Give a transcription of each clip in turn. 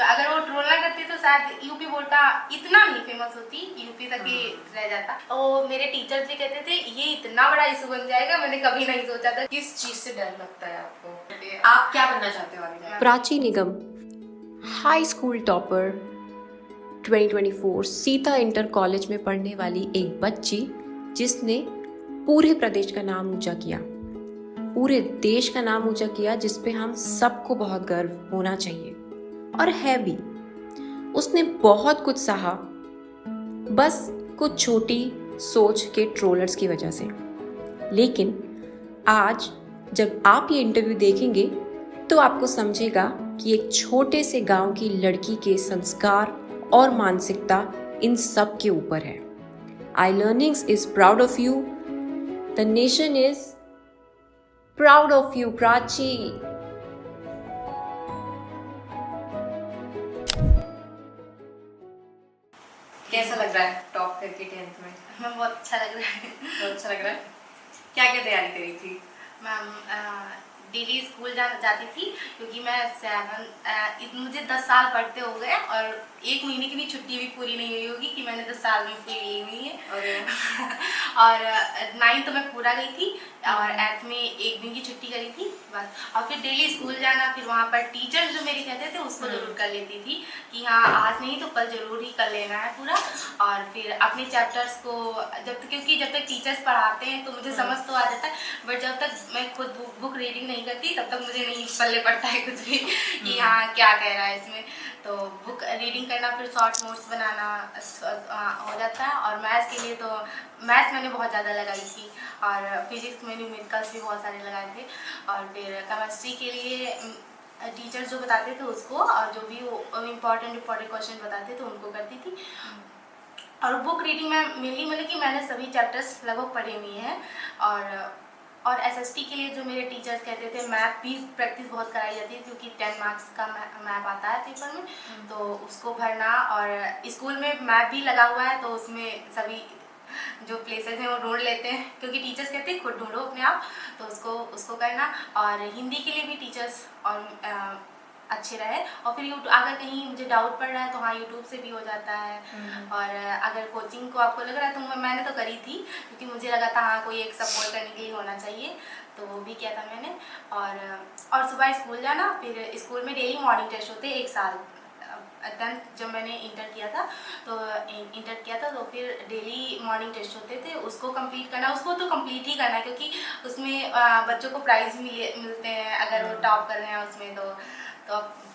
अगर वो ट्रोल ना करती तो शायद यूपी बोर्ड का इतना नहीं फेमस होती, यूपी तक ही रह जाता। और मेरे टीचर्स भी कहते थे ये इतना बड़ा इशू बन जाएगा, मैंने कभी नहीं सोचा था। किस चीज से डर लगता है आपको? आप क्या बनना चाहते हो आगे? Prachi Nigam, high school topper 2024 Sita inter college में पढ़ने वाली एक बच्ची जिसने पूरे प्रदेश का नाम ऊंचा किया, पूरे देश का नाम ऊंचा किया, जिस पे हम सबको बहुत गर्व होना चाहिए और है भी। उसने बहुत कुछ सहा, बस कुछ छोटी सोच के ट्रोलर्स की वजह से। लेकिन आज जब आप ये इंटरव्यू देखेंगे तो आपको समझेगा कि एक छोटे से गांव की लड़की के संस्कार और मानसिकता इन सब के ऊपर है। I learnings is proud of you, the nation is proud of you Prachi. कैसा लग रहा है टॉप करके 10th में? मैम बहुत अच्छा लग रहा है। बहुत अच्छा लग रहा है। क्या क्या तैयारी करी थी? मैम डेली स्कूल जाती थी क्योंकि मैं मुझे 10 साल पढ़ते हो गए और 1 महीने की भी छुट्टी भी पूरी नहीं हुई होगी कि मैंने 10 साल में पूरी ली हुई है। और 9th तो मैं पूरा गई थी और 8th में 1 दिन की छुट्टी करी थी बस। और फिर डेली स्कूल जाना, फिर वहाँ पर टीचर्स जो मेरे कहते थे उसको जरूर कर लेती थी कि हाँ आज नहीं तो कल जरूर ही कर लेना है पूरा। और फिर अपने चैप्टर्स को क्योंकि जब तक टीचर्स पढ़ाते हैं तो मुझे समझ तो आ जाता है, बट जब तक मैं खुद बुक रीडिंग नहीं करती तब तक मुझे नहीं पल्ले पड़ता है कुछ भी कि हाँ क्या कह रहा है इसमें। तो बुक रीडिंग करना, फिर शॉर्ट नोट्स बनाना हो जाता है। और मैथ्स के लिए तो मैथ्स मैंने बहुत ज़्यादा लगाई थी और फिजिक्स में न्यूमेरिकल्स भी बहुत सारे लगाए थे। और फिर केमिस्ट्री के लिए टीचर्स जो बताते थे उसको, और जो भी वो इम्पॉर्टेंट क्वेश्चन बताते थे उनको करती थी। और बुक रीडिंग में मेनली मतलब कि मैंने सभी चैप्टर्स लगभग पढ़े हुए हैं। और एसएसटी के लिए जो मेरे टीचर्स कहते थे मैथ भी प्रैक्टिस बहुत कराई जाती है क्योंकि 10 मार्क्स का मैथ आता है पेपर में, तो उसको भरना। और स्कूल में मैप भी लगा हुआ है तो उसमें सभी जो प्लेसेस हैं वो ढूंढ लेते हैं क्योंकि टीचर्स कहते हैं खुद ढूंढो अपने आप, तो उसको करना। और हिंदी के लिए भी टीचर्स और अच्छे रहे। और फिर यूट्यूब अगर कहीं मुझे डाउट पड़ रहा है तो हाँ यूट्यूब से भी हो जाता है। और अगर कोचिंग को आपको लग रहा है तो मैंने तो करी थी क्योंकि मुझे लगा था हाँ कोई एक सपोर्ट करने के लिए होना चाहिए, तो वो भी किया था मैंने। और सुबह स्कूल जाना, फिर स्कूल में डेली मॉर्निंग टेस्ट होते 1 साल 10th जब मैंने इंटर किया था तो फिर डेली मॉर्निंग टेस्ट होते थे, उसको कंप्लीट करना। उसको तो कंप्लीट ही करना है क्योंकि उसमें बच्चों को प्राइज़ मिलते हैं अगर वो टॉप कर रहे हैं उसमें। तो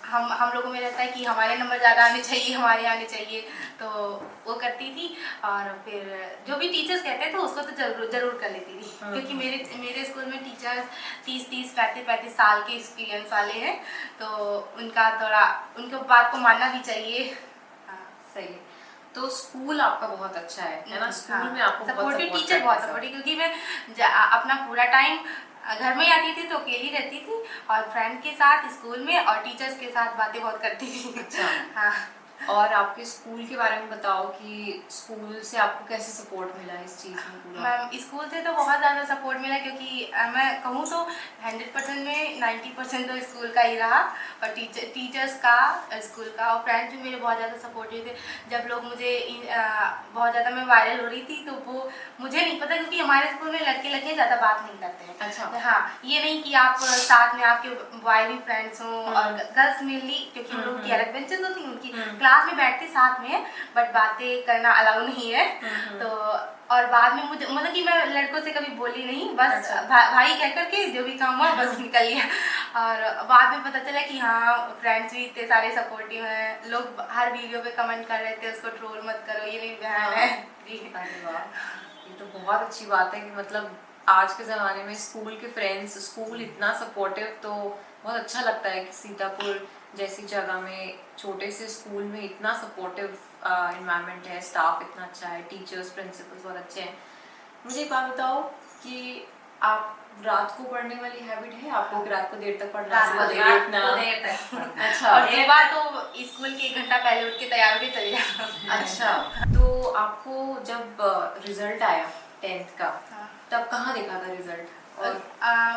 हम लोगों में रहता है कि हमारे नंबर ज़्यादा आने चाहिए, हमारे आने चाहिए, तो वो करती थी। और फिर जो भी टीचर्स कहते थे उसको तो ज़रूर कर लेती थी क्योंकि मेरे स्कूल में टीचर्स 30 35 साल के एक्सपीरियंस वाले हैं, तो उनके बात को मानना भी चाहिए। सही है। तो स्कूल आपका बहुत अच्छा है ना? स्कूल में आपको सपोर्टिव टीचर बहुत सपोर्टिव, क्योंकि मैं अपना पूरा टाइम घर में आती थी तो अकेली रहती थी और फ्रेंड के साथ स्कूल में और टीचर्स के साथ बातें बहुत करती थी। अच्छा। हाँ। और आपके स्कूल के बारे में बताओ कि स्कूल से आपको कैसे सपोर्ट मिला इस चीज़ में पूरा? मैम स्कूल से तो बहुत ज़्यादा सपोर्ट मिला क्योंकि मैं कहूँ तो 100% में 90% तो स्कूल का ही रहा और टीचर्स का, स्कूल का, और फ्रेंड्स भी मेरे बहुत ज़्यादा सपोर्टिव थे। जब लोग मुझे बहुत ज़्यादा मैं वायरल हो रही थी तो वो मुझे नहीं पता क्योंकि हमारे स्कूल में लड़के ज़्यादा बात नहीं करते हैं। अच्छा। हाँ, ये नहीं कि आप साथ में आपके बॉय भी फ्रेंड्स हों और गर्ल्स मेनली क्योंकि उन लोगों की अलग बेंचेस होती हैं, उनकी क्लास में बैठते साथ में बट बातें करना अलाउ नहीं है। तो और बाद में मुझे मतलब कि मैं लड़कों से कभी बोली नहीं, बस अच्छा। भाई कह करके जो भी काम हुआ बस निकल लिया। और बाद में पता चला कि हाँ फ्रेंड्स भी इतने सारे सपोर्टिव हैं, लोग हर वीडियो पे कमेंट कर रहे थे उसको ट्रोल मत करो, ये मेरी बहन है। अरे वाह, ये तो बहुत अच्छी बात है कि मतलब आज के ज़माने में स्कूल के फ्रेंड्स, स्कूल इतना सपोर्टिव, तो बहुत अच्छा लगता है कि सीतापुर जैसी जगह में छोटे से स्कूल में इतना सपोर्टिव इन्वायरमेंट है, स्टाफ इतना अच्छा है, टीचर्स प्रिंसिपल्स बहुत अच्छे हैं। मुझे एक बात बताओ कि आप रात को पढ़ने वाली हैबिट है आपको कि रात को देर तक पढ़ना? अच्छा। और सुबह तो स्कूल के 1 घंटा पहले उठ के तैयार होके चले जाना। अच्छा, तो आपको जब रिजल्ट आया 10th का तब कहाँ देखा था रिजल्ट? और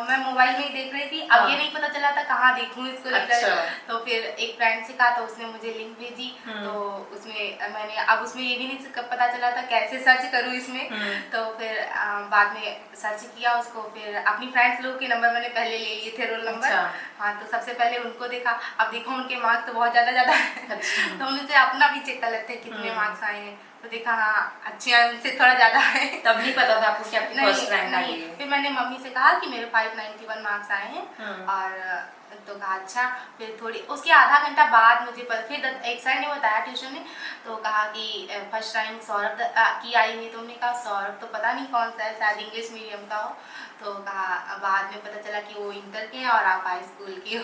मैं मोबाइल में ही देख रही थी। अब हाँ। ये नहीं पता चला था कहाँ देखूं इसको लेकर। अच्छा। तो फिर एक फ्रेंड से कहा तो उसने मुझे लिंक भेजी। हम्म। तो उसमें मैंने अब उसमें ये भी नहीं पता चला था कैसे सर्च करूं इसमें। तो फिर बाद में सर्च किया उसको, फिर अपनी फ्रेंड्स लोग के नंबर मैंने पहले ले लिए थे, रोल नंबर। अच्छा। हाँ, तो सबसे पहले उनको देखा। अब देखो उनके मार्क्स तो बहुत ज्यादा है। अच्छा। तो उनसे अपना भी चेक कर लेते हैं कितने हम्म। मार्क्स आए हैं। तो देखा हाँ अच्छे हैं, उनसे थोड़ा ज्यादा है। तब नहीं पता था आपको कि आपकी नहीं, फर्स्ट रैंक आई नहीं। है? फिर मैंने मम्मी से कहा कि मेरे 591 मार्क्स आए हैं। हाँ। और तो कहा अच्छा। फिर थोड़ी उसके आधा घंटा बाद मुझे फिर एक सर ने बताया ट्यूशन में, तो कहा कि फर्स्ट रैंक सौरभ की आई है। तो हमने कहा सौरभ तो पता नहीं कौन सा है, शायद इंग्लिश मीडियम का हो। तो कहा बाद में पता चला कि वो इंटर के हैं और आप हाई स्कूल की हो।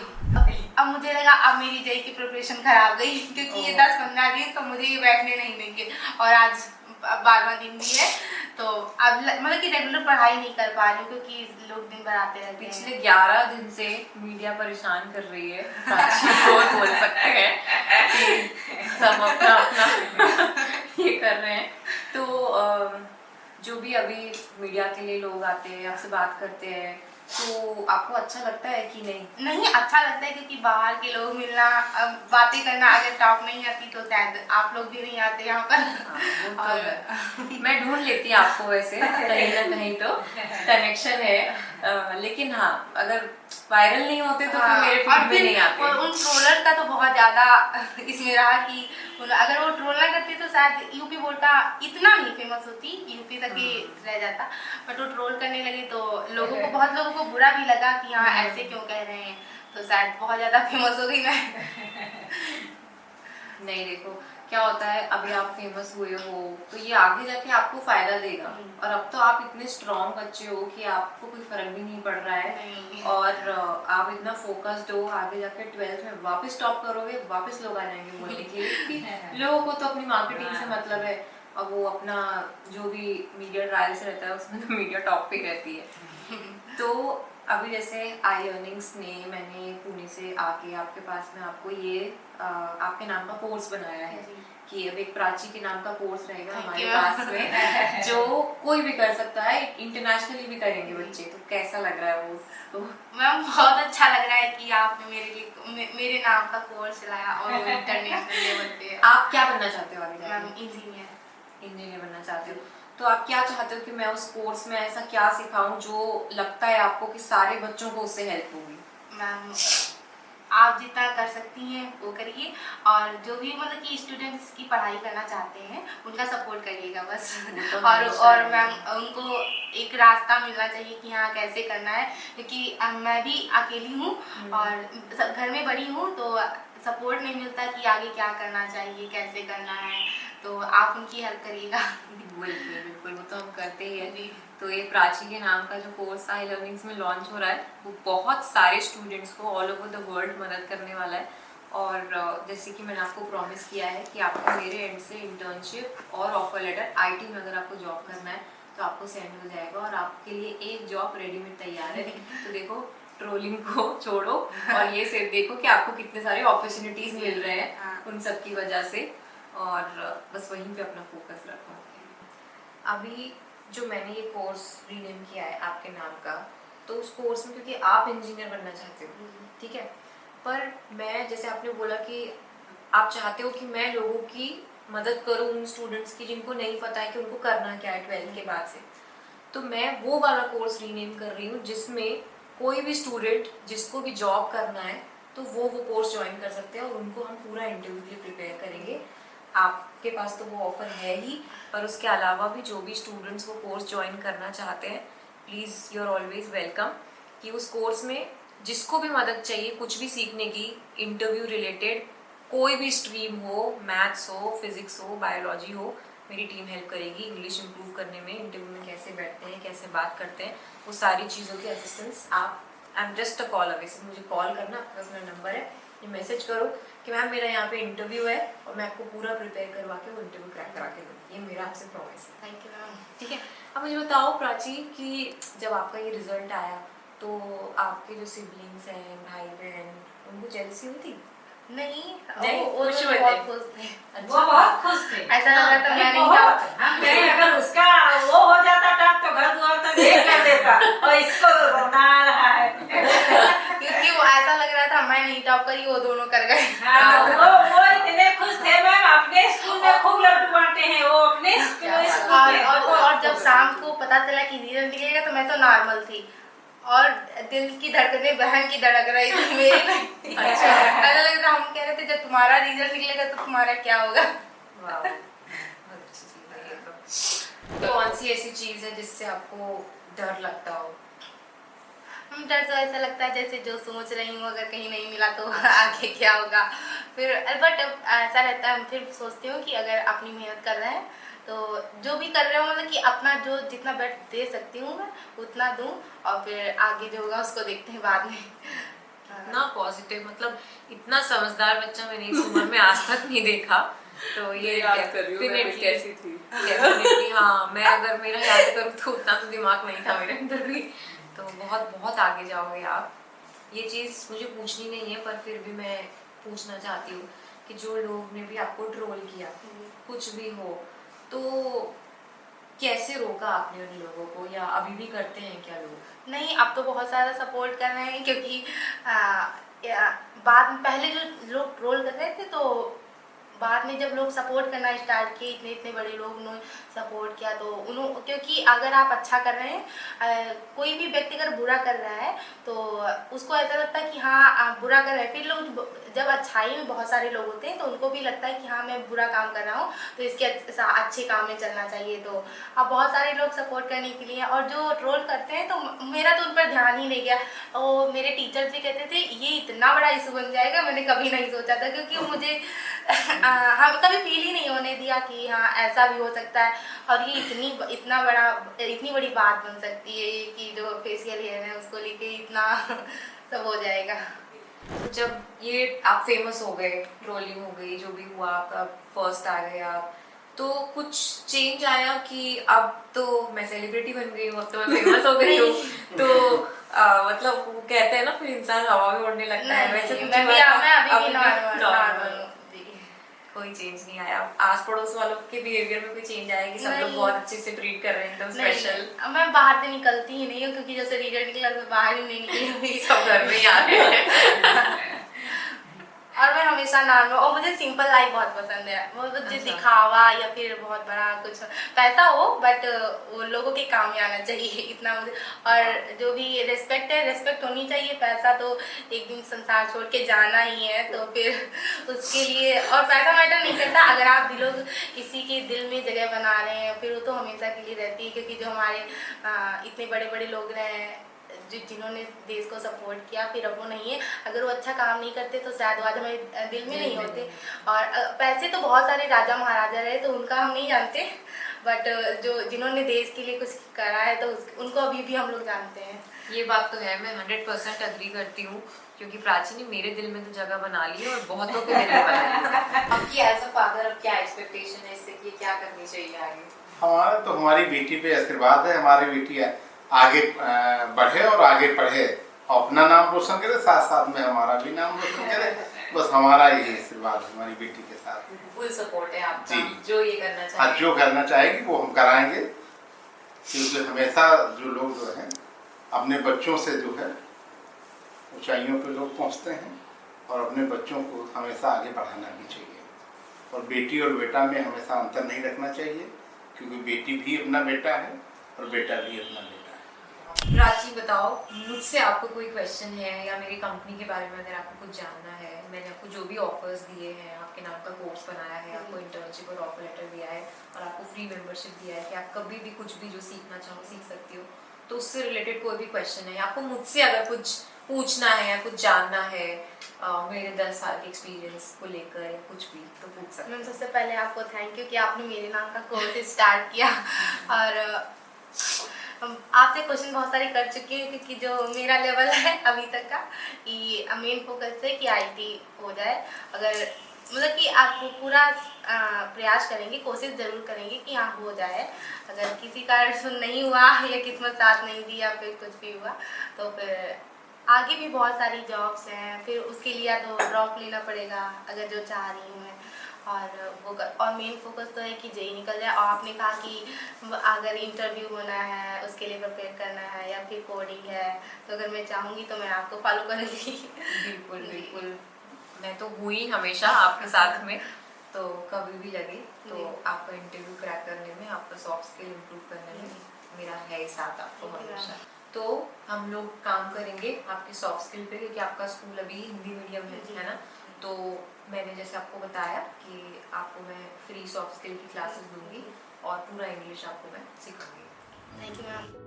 अब मुझे लगा अब मेरी जेई की प्रिपरेशन खराब गई, क्योंकि ये 10-15 दिन तो मुझे ये बैठने नहीं देंगे। और आज 12वां दिन भी है, तो अब मतलब कि रेगुलर पढ़ाई नहीं कर पा रही हूँ, क्योंकि लोग दिन भर आते रहते हैं। पिछले 11 दिन से मीडिया परेशान कर रही है, प्राची बोल सकते हैं कि सब अपना अपना ये कर रहे हैं। तो जो भी अभी मीडिया के लिए लोग आते हैं, आपसे बात करते हैं, तो आपको अच्छा लगता है कि नहीं? नहीं अच्छा लगता है, क्योंकि बाहर के लोग मिलना, बातें करना, अगर टॉप नहीं आती तो शायद आप लोग भी नहीं आते यहाँ पर। वो तो और है। मैं ढूंढ लेती आपको वैसे कहीं ना कहीं तो कनेक्शन है, लेकिन हाँ अगर वायरल नहीं होते तो फिर मेरे फीड में नहीं आते। और उन ट्रोलर का तो बहुत ज्यादा इसमें रहा कि अगर वो ट्रोल ना करते तो शायद यूपी बोर्ड का इतना नहीं फेमस होती, यूपी तक ही रह जाता। बट वो ट्रोल करने लगे तो लोगों को, बहुत लोगों को बुरा भी लगा कि हाँ ऐसे क्यों कह रहे हैं, तो शायद बहुत ज्यादा फेमस हो गई मैं। नहीं देखो क्या होता है, अभी आप फेमस हुए हो तो ये आगे जाके आपको फायदा देगा। और अब तो आप इतने स्ट्रॉन्ग बच्चे हो कि आपको कोई फर्क भी नहीं पड़ रहा है। और आप इतना फोकस्ड हो, आगे जाके 12th में वापस टॉप करोगे, वापस लोग आ जाएंगे बोलने के लिए कि लोगों को तो अपनी मार्केटिंग से मतलब है। अब वो अपना जो भी मीडिया ट्रायल्स रहता है उसमें तो मीडिया टॉप पे रहती है। तो अभी जैसे आई अर्निंग्स ने, मैंने पुणे से आके आपके पास में आपको ये आपके नाम का कोर्स बनाया है कि अब एक प्राची के नाम का कोर्स रहेगा हमारे पास में, जो कोई भी कर सकता है, इंटरनेशनली भी करेंगे बच्चे। तो कैसा लग रहा है वो? तो मैम बहुत अच्छा लग रहा है कि आपने मेरे लिए मेरे नाम का कोर्स चलाया और वो इंटरनेशनल लेवल पे। आप क्या बनना चाहते हो आगे जाके? मैम इंजीनियर बनना चाहते हो, तो आप क्या चाहते हो कि मैं उस कोर्स में ऐसा क्या सिखाऊं जो लगता है आपको कि सारे बच्चों को उससे हेल्प होगी? मैम आप जितना कर सकती हैं वो करिए, और जो भी मतलब कि स्टूडेंट्स की पढ़ाई करना चाहते हैं उनका सपोर्ट करिएगा बस। तो और मैम उनको एक रास्ता मिलना चाहिए कि हाँ कैसे करना है, क्योंकि मैं भी अकेली हूँ और घर में बड़ी हूँ, तो सपोर्ट नहीं मिलता कि आगे क्या करना चाहिए, कैसे करना है, तो आप उनकी हेल्प करिएगा। बिल्कुल बिल्कुल, वो तो हम करते ही हैं। तो ये प्राची के नाम का जो कोर्स आई लर्निंग्स में लॉन्च हो रहा है, वो बहुत सारे स्टूडेंट्स को ऑल ओवर द वर्ल्ड मदद करने वाला है। और जैसे कि मैंने आपको प्रॉमिस किया है कि आपको मेरे एंड से इंटर्नशिप और ऑफर लेटर, आईटी में अगर आपको जॉब करना है तो आपको सेंड हो जाएगा, और आपके लिए एक जॉब रेडीमेड तैयार है। तो देखो ट्रोलिंग को छोड़ो और ये सिर्फ देखो कि आपको कितने सारे अपॉर्चुनिटीज मिल रहे हैं उन सब की वजह से, और बस वहीं पे अपना फोकस रखो। अभी जो मैंने ये कोर्स रीनेम किया है आपके नाम का, तो उस कोर्स में क्योंकि आप इंजीनियर बनना चाहते हो, ठीक है, पर मैं जैसे आपने बोला कि आप चाहते हो कि मैं लोगों की मदद करूं, उन स्टूडेंट्स की जिनको नहीं पता है कि उनको करना क्या है 12th के बाद से, तो मैं वो वाला कोर्स रीनेम कर रही हूँ जिसमें कोई भी स्टूडेंट जिसको भी जॉब करना है तो वो कोर्स ज्वाइन कर सकते हैं, और उनको हम पूरा इंटरव्यू के लिए प्रिपेयर करेंगे। आपके पास तो वो ऑफर है ही, पर उसके अलावा भी जो भी स्टूडेंट्स वो कोर्स ज्वाइन करना चाहते हैं, please you are always welcome. कि उस कोर्स में जिसको भी मदद चाहिए कुछ भी सीखने की, इंटरव्यू रिलेटेड, कोई भी स्ट्रीम हो, मैथ्स हो, फिजिक्स हो, बायोलॉजी हो, मेरी टीम हेल्प करेगी। इंग्लिश इंप्रूव करने में, इंटरव्यू में कैसे बैठते हैं, कैसे बात करते हैं, वो सारी चीज़ों की असिस्टेंस आप, I am just a call away. मुझे कॉल करना, आपके पास मेरा नंबर है, ये मैसेज करो कि मैम मेरा यहाँ पे इंटरव्यू है, और मैं आपको पूरा प्रिपेयर करवा के वो इंटरव्यू क्रैक करा के दूँगी। ये मेरा आपसे प्रॉमिस है। Thank you ma'am. ठीक है, अब मुझे बताओ प्राची कि जब आपका ये रिजल्ट आया तो आपके जो सिबलिंग्स हैं, भाई बहन, उनको जेलसी हुई थी? नहीं, वो खुश हुए बहुत थे। खुश थे। वो बहुत खुश थे। ऐसा लग रहा था मैं नहीं बहुत। हम कहीं अगर उसका वो हो जाता था तो घर द्वार तो देख कर देता देगा और इसको रोना आ रहा है। क्योंकि वो ऐसा लग रहा था मैं नहीं टॉप करी, वो दोनों कर गए। हाँ, वो इतने खुश थे मैम, अपने स्कूल में खूब लड्डू बांटे हैं वो अपने स्कूल में। और जब शाम को पता चला कि रिजल्ट निकलेगा तो मैं तो नॉर्मल थी और दिल की धड़कनें बहन की धड़क रही थी मेरी नहीं। अच्छा। ऐसा लग रहा, हम कह रहे थे जब तुम्हारा रिजल्ट निकलेगा तो तुम्हारा क्या होगा। वाह, बहुत अच्छी चीज़ है ये तो। कौन सी ऐसी चीज़ है जिससे आपको डर लगता हो? डर तो ऐसा लगता है जैसे जो सोच रही हूँ अगर कहीं नहीं मिला तो आगे क्या होगा। फिर बट ऐसा रहता है, फिर सोचती हूँ कि अगर अपनी मेहनत कर रहे हैं तो जो भी कर रहे हो मतलब कि अपना जो जितना बेस्ट दे सकती हूँ मैं उतना दूँ और फिर आगे जो होगा उसको देखते हैं बाद में। इतना पॉजिटिव, मतलब इतना समझदार बच्चा मैंने इस उम्र में आज तक नहीं देखा। तो ये याद कर रही हूँ मैं भी कैसी थी। डेफिनेटली हाँ, मैं अगर मेरा याद करूँ तो उतना तो दिमाग नहीं था मेरे अंदर भी। तो बहुत बहुत आगे जाओगे आप। ये चीज़ मुझे पूछनी नहीं है पर फिर भी मैं पूछना चाहती हूँ कि जो लोग ने भी आपको ट्रोल किया कुछ भी हो तो कैसे रोका आपने उन लोगों को, या अभी भी करते हैं क्या लोग? नहीं, अब तो बहुत सारा सपोर्ट कर रहे हैं क्योंकि बाद में पहले जो लोग ट्रोल कर रहे थे तो बाद में जब लोग सपोर्ट करना स्टार्ट किए, इतने इतने बड़े लोग उन्होंने सपोर्ट किया तो उन्होंने, क्योंकि अगर आप अच्छा कर रहे हैं कोई भी व्यक्ति अगर बुरा कर रहा है तो उसको ऐसा लगता है कि हाँ आप बुरा कर रहे हैं। फिर लोग जब अच्छाई में बहुत सारे लोग होते हैं तो उनको भी लगता है कि हाँ मैं बुरा काम कर रहा हूँ तो इसके अच्छे काम में चलना चाहिए। तो अब बहुत सारे लोग सपोर्ट करने के लिए, और जो ट्रोल करते हैं तो मेरा तो उन पर ध्यान ही नहीं गया। और मेरे टीचर्स भी कहते थे ये इतना बड़ा इशू बन जाएगा, मैंने कभी नहीं सोचा था क्योंकि मुझे हम कभी फील ही नहीं होने दिया कि हाँ ऐसा भी हो सकता है और ये इतनी बड़ी बात बन सकती है कि जो फेशियल हेयर है उसको लेके इतना सब हो जाएगा। तो जब ये आप फेमस हो गए, ट्रोलिंग हो गई, जो भी हुआ, आपका फर्स्ट आ गए आप, तो कुछ चेंज आया कि अब तो मैं सेलिब्रिटी बन गई हूँ, अब तो मैं फेमस हो गई हूँ तो मतलब वो कहते हैं ना फिर इंसान हवा में उड़ने लगता है, वैसे कुछ मैं हुआ था? अभी भी normal नॉर्मल हूँ। कोई चेंज नहीं आया? आस पड़ोस वालों के बिहेवियर में कोई चेंज आया कि सब लोग नहीं। बहुत अच्छे से ट्रीट कर रहे हैं एकदम स्पेशल? नहीं, मैं बाहर से निकलती ही नहीं हूँ क्योंकि जैसे रिजल्ट निकला तो बाहर ही नहीं निकली हुई। सब घर में ही आ रहे हैं। और मैं हमेशा नॉर्मल, और मुझे सिंपल लाइफ बहुत पसंद है। वो मुझे अच्छा। दिखावा या फिर बहुत बड़ा कुछ पैसा हो बट वो लोगों के काम में आना चाहिए इतना मुझे। और जो भी रिस्पेक्ट है, रिस्पेक्ट होनी चाहिए। पैसा तो एक दिन संसार छोड़ के जाना ही है तो फिर उसके लिए, और पैसा मैटर नहीं करता अगर आप किसी के दिल में जगह बना रहे हैं फिर वो तो हमेशा के लिए रहती है। क्योंकि जो हमारे इतने बड़े बड़े लोग रहे हैं जिन्होंने देश को सपोर्ट किया, फिर अब वो नहीं है। अगर वो अच्छा काम नहीं करते तो शायद वो आज हमारे दिल में नहीं होते। और पैसे तो बहुत सारे राजा महाराजा रहे तो उनका हम नहीं जानते, बट जिन्होंने देश के लिए कुछ करा है तो उनको अभी भी हम लोग जानते हैं। ये बात तो है, मैं 100% अग्री करती हूँ क्योंकि प्राची ने मेरे दिल में तो जगह बना ली है और बहुतों के दिल में बना ली। आपकी एज अ फादर अब क्या एक्सपेक्टेशन है इससे कि क्या करनी चाहिए आगे? हमारा तो हमारी बेटी पे आशीर्वाद है, हमारी बेटी आगे बढ़े और आगे पढ़े और अपना नाम रोशन करे, साथ साथ में हमारा भी नाम रोशन करे। बस हमारा यही आशीर्वाद है हमारी बेटी के साथ। फुल सपोर्ट है आपका, जी। जो ये करना आज चाहिए जो करना चाहेगी वो हम कराएंगे क्योंकि हमेशा जो लोग जो हैं अपने बच्चों से जो है ऊंचाइयों पे लोग पहुंचते हैं और अपने बच्चों को हमेशा आगे बढ़ाना भी चाहिए। और बेटी और बेटा में हमेशा अंतर नहीं रखना चाहिए क्योंकि बेटी भी अपना बेटा है और बेटा भी अपना बेटा है। प्राची बताओ, मुझसे आपको कोई क्वेश्चन है या मेरी कंपनी के बारे में अगर आपको कुछ जानना है? मैंने आपको जो भी ऑफर्स दिए हैं, आपके नाम का कोर्स बनाया है, आपको इंटर्नशिप और ऑफर लेटर दिया है और आपको फ्री मेंबरशिप दिया है कि आप कभी भी कुछ भी जो सीखना चाहो सीख सकती हो, तो उससे रिलेटेड कोई भी क्वेश्चन है, आपको मुझसे अगर कुछ पूछना है या कुछ जानना है मेरे 10 साल के एक्सपीरियंस को लेकर या कुछ भी, तो पूछ सकते मैम सबसे पहले आपको थैंक यू कि आपने मेरे नाम का कोर्स स्टार्ट किया। और आपसे क्वेश्चन बहुत सारे कर चुके हैं क्योंकि जो मेरा लेवल है अभी तक का कि मेन फोकस है कि आईटी हो जाए। अगर मतलब कि आप पूरा प्रयास करेंगे, कोशिश ज़रूर करेंगे कि हाँ हो जाए। अगर किसी कारण से नहीं हुआ या किस्मत साथ नहीं दी या फिर कुछ भी हुआ तो फिर आगे भी बहुत सारी जॉब्स हैं, फिर उसके लिए या तो ड्रॉप लेना पड़ेगा अगर जो चाह रही हूँ मैं, और मेन फोकस तो है कि जेई निकल जाए। और आपने कहा कि अगर इंटरव्यू होना है उसके लिए प्रिपेयर करना है या फिर कोडिंग है, तो अगर मैं चाहूँगी तो मैं आपको फॉलो करूँगी। बिल्कुल जी। बिल्कुल, मैं तो हूँ ही हमेशा आपके साथ में, तो कभी भी लगे तो जी। आपका इंटरव्यू क्रैक करने में, आपका सॉफ्ट स्किल इम्प्रूव करने में मेरा है ही साथ आपको Thank you, हमेशा। ma'am. तो हम लोग काम करेंगे आपके सॉफ्ट स्किल पे, क्योंकि आपका स्कूल अभी हिंदी मीडियम जी। है ना, तो मैंने जैसे आपको बताया कि आपको मैं फ्री सॉफ्ट स्किल की क्लासेस दूंगी और पूरा इंग्लिश आपको मैं सिखाऊंगी। Thank you ma'am.